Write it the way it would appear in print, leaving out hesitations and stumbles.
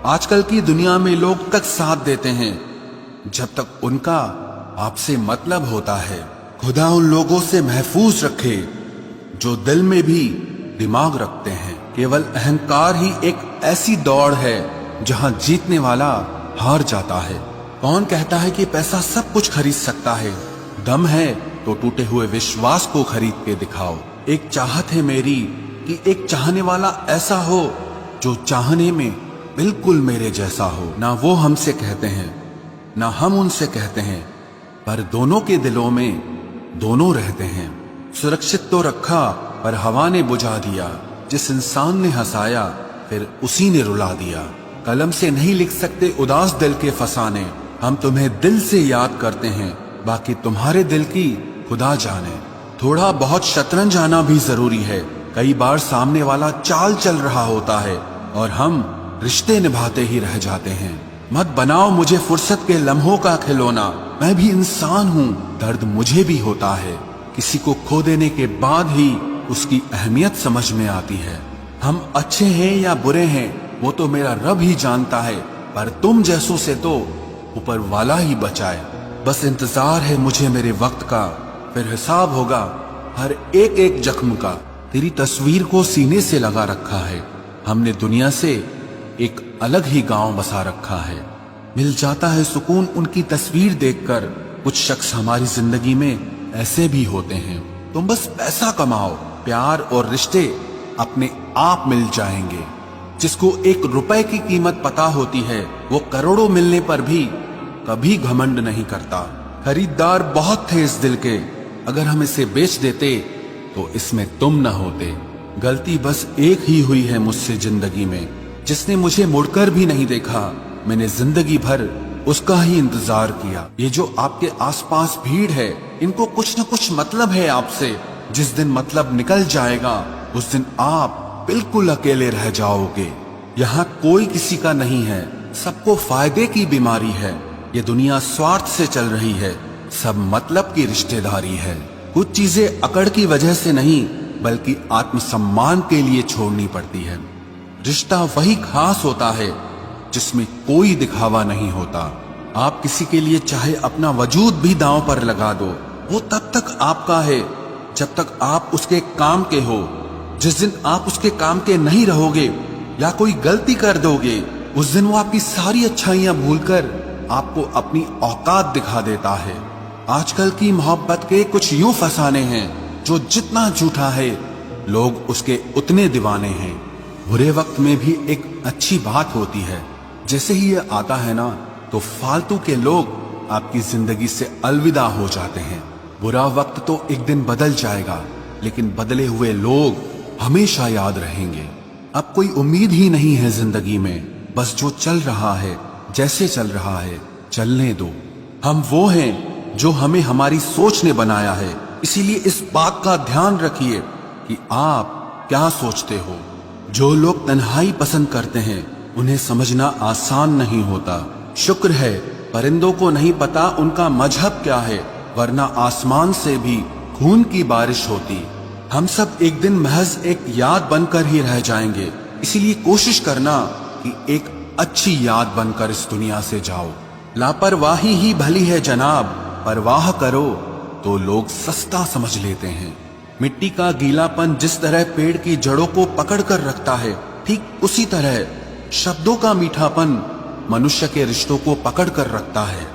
आजकल की दुनिया में लोग तक साथ देते हैं जब तक उनका आपसे मतलब होता है। खुदा उन लोगों से महफूज रखे जो दिल में भी दिमाग रखते हैं। केवल अहंकार ही एक ऐसी दौड़ है जहां जीतने वाला हार जाता है। कौन कहता है कि पैसा सब कुछ खरीद सकता है? दम है तो टूटे हुए विश्वास को खरीद के दिखाओ। एक चाहत है मेरी कि एक चाहने वाला ऐसा हो जो चाहने में बिल्कुल मेरे जैसा हो। ना वो हमसे कहते हैं ना हम उनसे कहते हैं, पर दोनों के दिलों में दोनों रहते हैं। सुरक्षित तो रखा पर हवा ने बुझा दिया। जिस इंसान ने हंसाया फिर उसी ने रुला दिया। कलम से नहीं लिख सकते उदास दिल के फसाने। हम तुम्हें दिल से याद करते हैं, बाकी तुम्हारे दिल की खुदा जाने। थोड़ा बहुत शतरंज आना भी जरूरी है। कई बार सामने वाला चाल चल रहा होता है और हम रिश्ते निभाते ही रह जाते हैं। मत बनाओ मुझे फुर्सत के लम्हों का खिलौना। मैं भी इंसान हूँ, दर्द मुझे भी होता है। किसी को खो देने के बाद ही उसकी अहमियत समझ में आती है। हम अच्छे हैं या बुरे हैं वो तो मेरा रब ही जानता है, पर तुम जैसों से तो ऊपर वाला ही बचाए। बस इंतजार है मुझे मेरे वक्त का, फिर हिसाब होगा हर एक एक जख्म का। तेरी तस्वीर को सीने से लगा रखा है। हमने दुनिया से एक अलग ही गांव बसा रखा है। मिल जाता है सुकून उनकी तस्वीर देखकर। कुछ शख्स हमारी जिंदगी में ऐसे भी होते हैं। तुम बस पैसा कमाओ, प्यार और रिश्ते अपने आप मिल जाएंगे। जिसको एक रुपए की कीमत पता होती है वो करोड़ों मिलने पर भी कभी घमंड नहीं करता। खरीदार बहुत थे इस दिल के, अगर हम इसे बेच देते तो इसमें तुम न होते। गलती बस एक ही हुई है मुझसे जिंदगी में, जिसने मुझे मुड़कर भी नहीं देखा। मैंने जिंदगी भर उसका ही इंतजार किया। ये जो आपके आसपास भीड़ है, इनको कुछ न कुछ मतलब है आपसे। जिस दिन मतलब निकल जाएगा उस दिन आप बिल्कुल अकेले रह जाओगे। यहाँ कोई किसी का नहीं है, सबको फायदे की बीमारी है। ये दुनिया स्वार्थ से चल रही है, सब मतलब की रिश्तेदारी है। कुछ चीजें अकड़ की वजह से नहीं बल्कि आत्मसम्मान के लिए छोड़नी पड़ती है। रिश्ता वही खास होता है जिसमें कोई दिखावा नहीं होता। आप किसी के लिए चाहे अपना वजूद भी दांव पर लगा दो, वो तब तक आपका है जब तक आप उसके काम के हो। जिस दिन आप उसके काम के नहीं रहोगे या कोई गलती कर दोगे, उस दिन वो आपकी सारी अच्छाइयां भूलकर आपको अपनी औकात दिखा देता है। आजकल की मोहब्बत के कुछ यूं फसाने हैं जो जितना झूठा है लोग उसके उतने दीवाने हैं। बुरे वक्त में भी एक अच्छी बात होती है। जैसे ही ये आता है ना तो फालतू के लोग आपकी जिंदगी से अलविदा हो जाते हैं। बुरा वक्त तो एक दिन बदल जाएगा, लेकिन बदले हुए लोग हमेशा याद रहेंगे। अब कोई उम्मीद ही नहीं है जिंदगी में, बस जो चल रहा है जैसे चल रहा है चलने दो। हम वो हैं जो हमें हमारी सोच ने बनाया है, इसीलिए इस बात का ध्यान रखिए कि आप क्या सोचते हो। जो लोग तन्हाई पसंद करते हैं उन्हें समझना आसान नहीं होता। शुक्र है परिंदों को नहीं पता उनका मजहब क्या है, वरना आसमान से भी खून की बारिश होती। हम सब एक दिन महज एक याद बनकर ही रह जाएंगे, इसीलिए कोशिश करना कि एक अच्छी याद बनकर इस दुनिया से जाओ। लापरवाही ही भली है जनाब, परवाह करो तो लोग सस्ता समझ लेते हैं। मिट्टी का गीलापन जिस तरह पेड़ की जड़ों को पकड़ कर रखता है, ठीक उसी तरह शब्दों का मीठापन मनुष्य के रिश्तों को पकड़ कर रखता है।